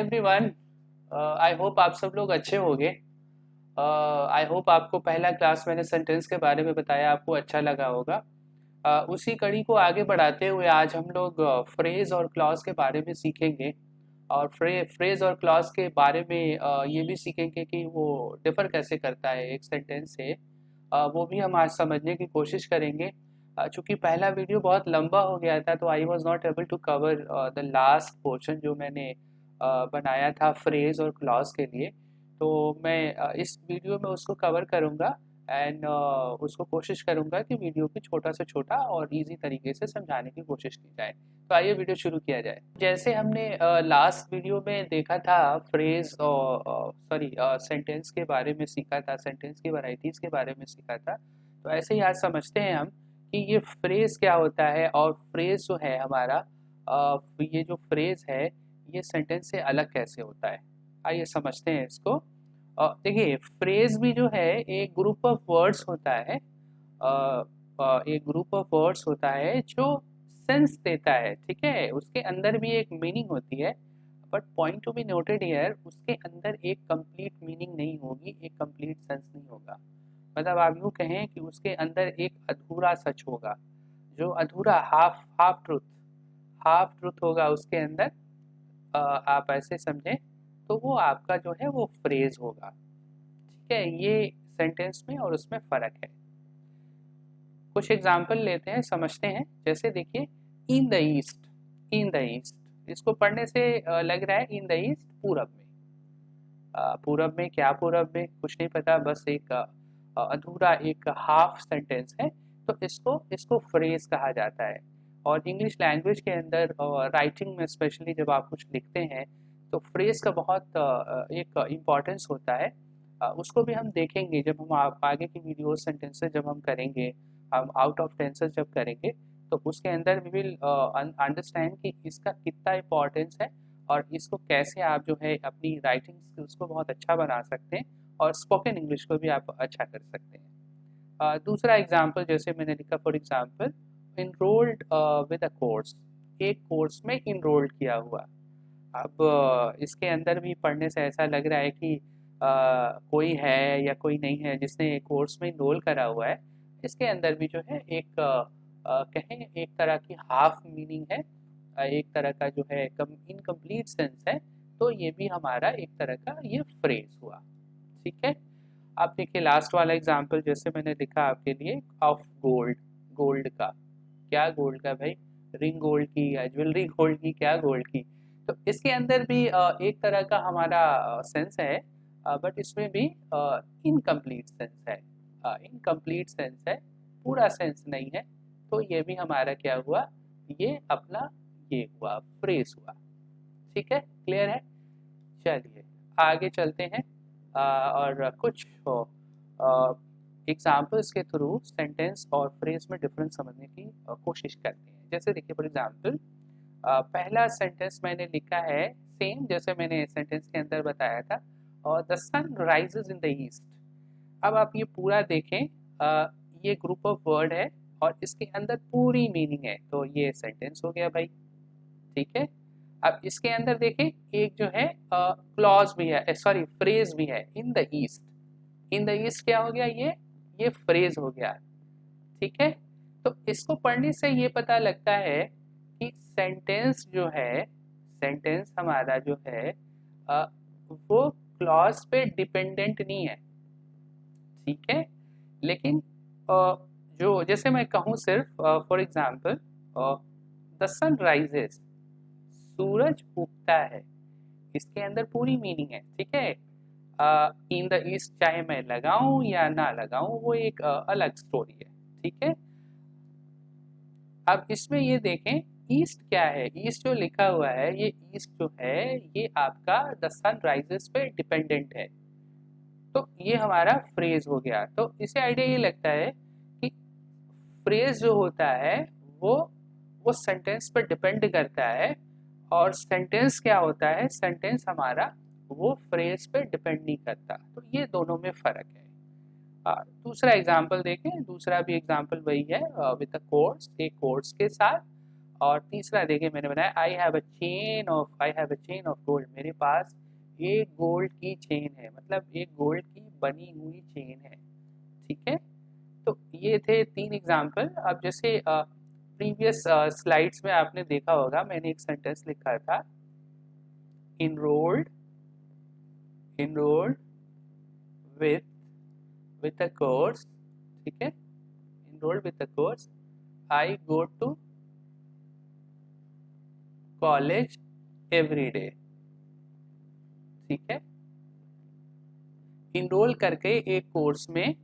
Everyone. I hope आप सब लोग अच्छे होंगे। आई होप आपको पहला क्लास मैंने सेंटेंस के बारे में बताया, आपको अच्छा लगा होगा। उसी कड़ी को आगे बढ़ाते हुए आज हम लोग फ्रेज और क्लॉज के बारे में सीखेंगे। और फ्रेज और क्लॉज के बारे में ये भी सीखेंगे कि वो डिफर कैसे करता है एक सेंटेंस से। वो भी हम आज समझने की कोशिश करेंगे। चूंकि पहला वीडियो बहुत लंबा हो गया था तो I was not able to cover the last portion जो मैंने बनाया था फ्रेज और क्लॉज के लिए। तो मैं इस वीडियो में उसको कवर करूँगा एंड उसको कोशिश करूँगा कि वीडियो को छोटा से छोटा और इजी तरीके से समझाने की कोशिश की जाए। तो आइए वीडियो शुरू किया जाए। जैसे हमने लास्ट वीडियो में देखा था फ्रेज और सॉरी सेंटेंस के बारे में सीखा था, सेंटेंस की वैरायटीज़ के बारे में सीखा था। तो ऐसे ही आज समझते हैं हम कि ये फ्रेज क्या होता है और फ्रेज जो है हमारा ये जो फ्रेज है ये सेंटेंस से अलग कैसे होता है। आइए समझते हैं इसको। देखिए फ्रेज भी जो है एक ग्रुप ऑफ वर्ड्स होता है। एक ग्रुप ऑफ वर्ड्स होता है जो सेंस देता है, ठीक है, उसके अंदर भी एक मीनिंग होती है। But point to be noted here, उसके अंदर एक कंप्लीट मीनिंग नहीं होगी, एक कंप्लीट सेंस नहीं होगा। मतलब आप यूँ कहें कि उसके अंदर एक अधूरा सच होगा, जो अधूरा हाफ हाफ ट्रुथ होगा उसके अंदर। आप ऐसे समझें तो वो आपका जो है वो फ्रेज होगा। ठीक है, ये सेंटेंस में और उसमें फ़र्क है। कुछ एग्जाम्पल लेते हैं, समझते हैं। जैसे देखिए, इन the east, in the east, इसको पढ़ने से लग रहा है इन द ईस्ट पूरब में। पूरब में क्या, पूरब में कुछ नहीं पता, बस एक अधूरा एक हाफ सेंटेंस है। तो इसको इसको फ्रेज कहा जाता है। और इंग्लिश लैंग्वेज के अंदर राइटिंग में स्पेशली जब आप कुछ लिखते हैं तो फ्रेज का बहुत एक इम्पॉर्टेंस होता है। उसको भी हम देखेंगे जब हम आगे की वीडियो सेंटेंसेस जब हम करेंगे, हम आउट ऑफ टेंसेस जब करेंगे तो उसके अंदर वी विल अंडरस्टैंड कि इसका कितना इम्पोर्टेंस है और इसको कैसे आप जो है अपनी राइटिंग स्किल्स को बहुत अच्छा बना सकते हैं और स्पोकन इंग्लिश को भी आप अच्छा कर सकते हैं। दूसरा एग्जाम्पल जैसे मैंने लिखा, for example enrolled with a course, एक कोर्स में इनरोल्ड किया हुआ। अब इसके अंदर भी पढ़ने से ऐसा लग रहा है कि कोई है या कोई नहीं है जिसने कोर्स में इनरोल करा हुआ है। इसके अंदर भी जो है एक कहें एक तरह की हाफ मीनिंग है, एक तरह का जो है कम इनकम्प्लीट सेंस है। तो ये भी हमारा एक तरह का ये फ्रेज हुआ। ठीक है, अब देखिए लास्ट वाला एग्जाम्पल जैसे मैंने लिखा आपके लिए, ऑफ गोल्ड, गोल्ड का। क्या गोल्ड का भाई, रिंग गोल्ड की या ज्वेलरी गोल्ड की, क्या गोल्ड की। तो इसके अंदर भी एक तरह का हमारा सेंस है, बट इसमें भी इनकम्प्लीट सेंस है, इनकम्प्लीट सेंस है, पूरा सेंस नहीं है। तो ये भी हमारा क्या हुआ, ये अपना ये हुआ फ्रेज हुआ। ठीक है, क्लियर है। चलिए आगे चलते हैं और कुछ एग्जाम्पल्स के थ्रू सेंटेंस और फ्रेज में डिफरेंस समझने की कोशिश करते हैं। जैसे देखिए फॉर एग्जाम्पल, पहला सेंटेंस मैंने लिखा है सेम जैसे मैंने सेंटेंस के अंदर बताया था, और the sun rises in the east. अब आप ये पूरा देखें, ये ग्रुप ऑफ वर्ड है और इसके अंदर पूरी मीनिंग है, तो ये सेंटेंस हो गया भाई। ठीक है, अब इसके अंदर देखें एक जो है क्लॉज भी है, सॉरी फ्रेज भी है, इन the east. In the east क्या हो गया, ये फ्रेज हो गया। ठीक है, तो इसको पढ़ने से ये पता लगता है कि सेंटेंस जो है, सेंटेंस हमारा जो है वो क्लॉज पे डिपेंडेंट नहीं है। ठीक है, लेकिन जो जैसे मैं कहूँ सिर्फ for example, the sun rises, सूरज उगता है, इसके अंदर पूरी मीनिंग है। ठीक है, इन द ईस्ट चाहे मैं लगाऊं या ना लगाऊं वो एक अलग स्टोरी है। ठीक है, अब इसमें ये देखें ईस्ट क्या है, ईस्ट जो लिखा हुआ है ये ईस्ट जो है ये आपका द सन राइजेस पे डिपेंडेंट है। तो ये हमारा फ्रेज हो गया। तो इसे आइडिया ये लगता है कि फ्रेज जो होता है वो वो सेंटेंस पर डिपेंड करता है, और सेंटेंस क्या होता है, सेंटेंस हमारा वो फ्रेज पे डिपेंड नहीं करता। तो ये दोनों में फ़र्क है। दूसरा एग्जाम्पल देखें, दूसरा भी एग्जाम्पल वही है विद अ कोर्स, एक कोर्स के साथ। और तीसरा देखिए मैंने बनाया I have a chain of gold, मेरे पास एक गोल्ड की चेन है, मतलब एक गोल्ड की बनी हुई चेन है। ठीक है, तो ये थे 3 एग्जाम्पल। अब जैसे प्रीवियस स्लाइड्स में आपने देखा होगा मैंने एक सेंटेंस लिखा था, enrolled enrolled with a course. ठीक है, enrolled with a course, I go to college every day. ठीक है, इनरोल करके एक कोर्स में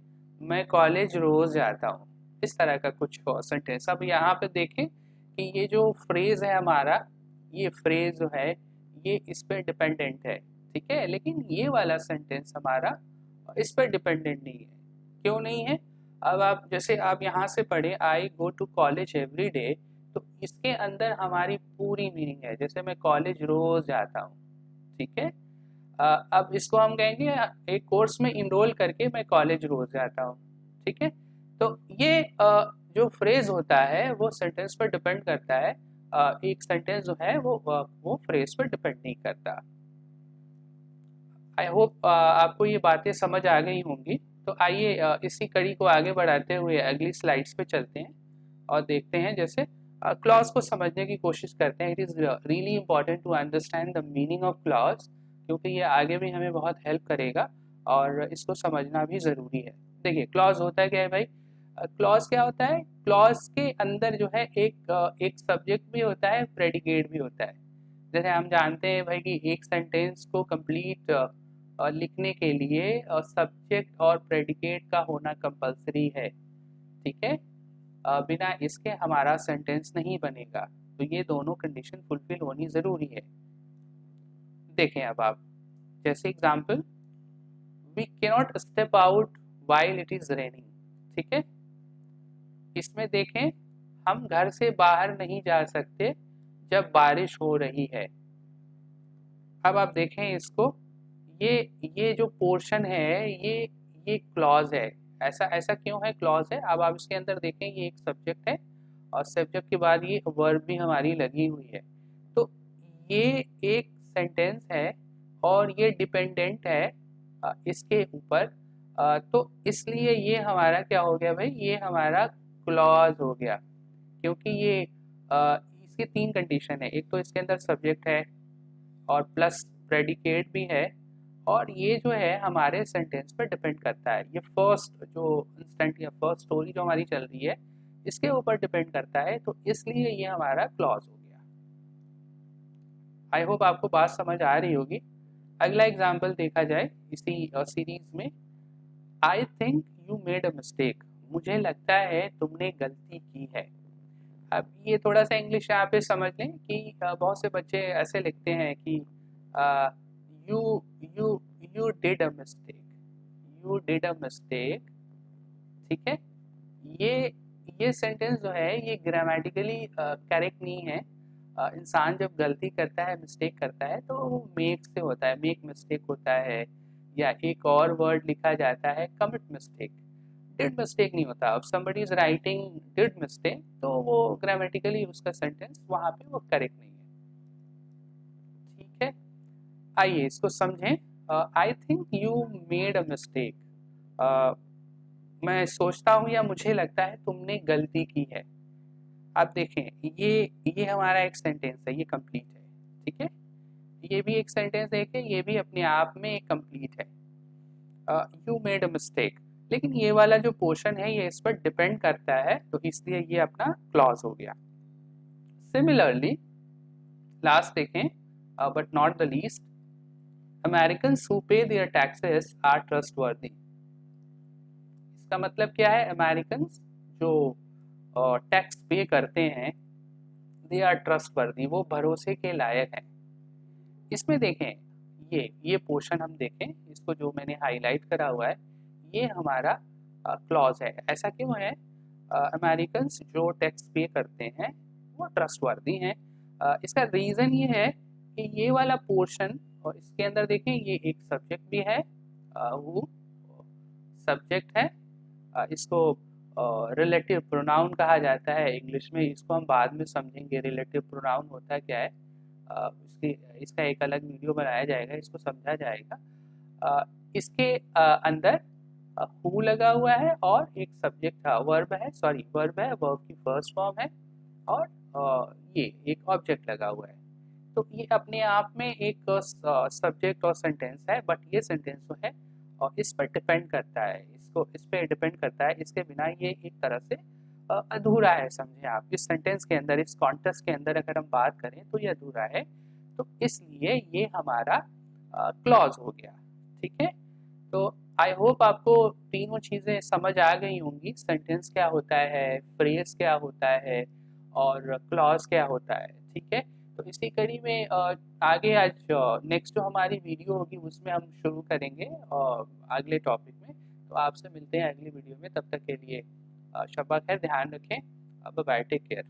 मैं कॉलेज रोज जाता हूँ, इस तरह का कुछ सेंटेंस। अब यहाँ पे देखें कि ये जो फ्रेज है हमारा, ये फ्रेज जो है ये इस पर डिपेंडेंट है। ठीक है, लेकिन ये वाला सेंटेंस हमारा इस पर डिपेंडेंट नहीं है। क्यों नहीं है? अब आप जैसे आप यहाँ से पढ़े I go to college every day, तो इसके अंदर हमारी पूरी मीनिंग है, जैसे मैं कॉलेज रोज जाता हूँ। ठीक है, अब इसको हम कहेंगे एक कोर्स में इनरोल करके मैं कॉलेज रोज जाता हूँ। ठीक है, तो ये जो फ्रेज होता है वो सेंटेंस पर डिपेंड करता है। एक सेंटेंस जो है वो फ्रेज पर डिपेंड नहीं करता। आई होप आपको ये बातें समझ आ गई होंगी। तो आइए इसी कड़ी को आगे बढ़ाते हुए अगली स्लाइड्स पे चलते हैं और देखते हैं, जैसे क्लॉज को समझने की कोशिश करते हैं। It is really important to understand the meaning of clause, क्योंकि ये आगे भी हमें बहुत हेल्प करेगा और इसको समझना भी ज़रूरी है। देखिए क्लॉज होता है क्या है भाई? क्लॉज क्या होता है? क्लॉज के अंदर जो है एक सब्जेक्ट भी होता है, प्रेडिकेट भी होता है। जैसे हम जानते हैं भाई कि एक सेंटेंस को कंप्लीट लिखने के लिए सब्जेक्ट और प्रेडिकेट का होना कंपलसरी है। ठीक है, बिना इसके हमारा सेंटेंस नहीं बनेगा, तो ये दोनों कंडीशन फुलफिल होनी ज़रूरी है। देखें अब आप, जैसे example, we cannot step out while it is raining. ठीक है, इसमें देखें हम घर से बाहर नहीं जा सकते जब बारिश हो रही है। अब आप देखें इसको, ये ये जो पोर्शन है ये क्लॉज है। ऐसा ऐसा क्यों है क्लॉज है? अब आप इसके अंदर देखें, ये एक सब्जेक्ट है और सब्जेक्ट के बाद ये वर्ब भी हमारी लगी हुई है। तो ये एक सेंटेंस है और ये डिपेंडेंट है इसके ऊपर। तो इसलिए ये हमारा क्या हो गया भाई? ये हमारा क्लॉज हो गया, क्योंकि ये इसकी 3 कंडीशन है। एक तो इसके अंदर सब्जेक्ट है और प्लस प्रेडिकेट भी है, और ये जो है हमारे सेंटेंस पर डिपेंड करता है। ये फर्स्ट जो इंस्टेंट या फर्स्ट स्टोरी जो हमारी चल रही है इसके ऊपर डिपेंड करता है, तो इसलिए ये हमारा क्लॉज हो गया। आई होप आपको बात समझ आ रही होगी। अगला एग्जाम्पल देखा जाए इसी सीरीज में, I think you made a mistake, मुझे लगता है तुमने गलती की है। अब ये थोड़ा सा इंग्लिश यहाँ पे समझ लें कि बहुत से बच्चे ऐसे लिखते हैं कि you you you did a mistake, you did a mistake. ठीक है, ये ये सेंटेंस जो है ये ग्रामेटिकली करेक्ट नहीं है। इंसान जब गलती करता है, मिस्टेक करता है, तो वो मेक से होता है, मेक मिस्टेक होता है, या एक और वर्ड लिखा जाता है कमिट मिस्टेक। डिड मिस्टेक नहीं होता। अब somebody is writing did mistake, तो वो ग्रामेटिकली उसका सेंटेंस वहाँ पे वो करेक्ट नहीं है। ठीक है, आइए इसको समझें। I think you made a mistake, मैं सोचता हूँ या मुझे लगता है तुमने गलती की है। आप देखें ये हमारा एक सेंटेंस है, ये कंप्लीट है। ठीक है, ये भी एक सेंटेंस है कि ये भी अपने आप में एक कंप्लीट है। यू मेड अ मिस्टेक, लेकिन ये वाला जो पोर्शन है ये इस पर डिपेंड करता है, तो इसलिए ये अपना क्लॉज हो गया। सिमिलरली लास्ट देखें, but not the least, Americans who pay their taxes are trustworthy. इसका मतलब क्या है? अमेरिकन्स जो टैक्स पे करते हैं, दे आर ट्रस्टवर्दी, वो भरोसे के लायक हैं। इसमें देखें, ये पोर्शन हम देखें, इसको जो मैंने हाईलाइट करा हुआ है ये हमारा क्लॉज है। ऐसा क्यों है? अमेरिकन्स जो टैक्स पे करते हैं वो ट्रस्टवर्दी हैं। इसका रीज़न ये है कि ये वाला पोर्शन, और इसके अंदर देखें ये एक सब्जेक्ट भी है, वो सब्जेक्ट है। इसको रिलेटिव प्रोनाउन कहा जाता है इंग्लिश में। इसको हम बाद में समझेंगे रिलेटिव प्रोनाउन होता क्या है। इसकी इसका एक अलग वीडियो बनाया जाएगा, इसको समझा जाएगा। इसके अंदर हु लगा हुआ है और एक सब्जेक्ट था, वर्ब है, सॉरी वर्ब है, वर्ब की फर्स्ट फॉर्म है, और ये एक ऑब्जेक्ट लगा हुआ है। तो ये अपने आप में एक सब्जेक्ट और सेंटेंस है, बट ये सेंटेंस जो है और इस पर डिपेंड करता है, इसको इस पे डिपेंड करता है, इसके बिना ये एक तरह से अधूरा है, समझे आप। इस सेंटेंस के अंदर, इस कॉन्टेक्स्ट के अंदर अगर हम बात करें तो ये अधूरा है, तो इसलिए ये हमारा क्लॉज हो गया। ठीक है, तो आई होप आपको तीनों चीज़ें समझ आ गई होंगी, सेंटेंस क्या होता है, फ्रेज क्या होता है, और क्लॉज क्या होता है। ठीक है, तो इसी कड़ी में आगे आज नेक्स्ट जो हमारी वीडियो होगी उसमें हम शुरू करेंगे अगले टॉपिक में। तो आपसे मिलते हैं अगली वीडियो में, तब तक के लिए शब्बा खैर, ध्यान रखें, बाय, टेक केयर।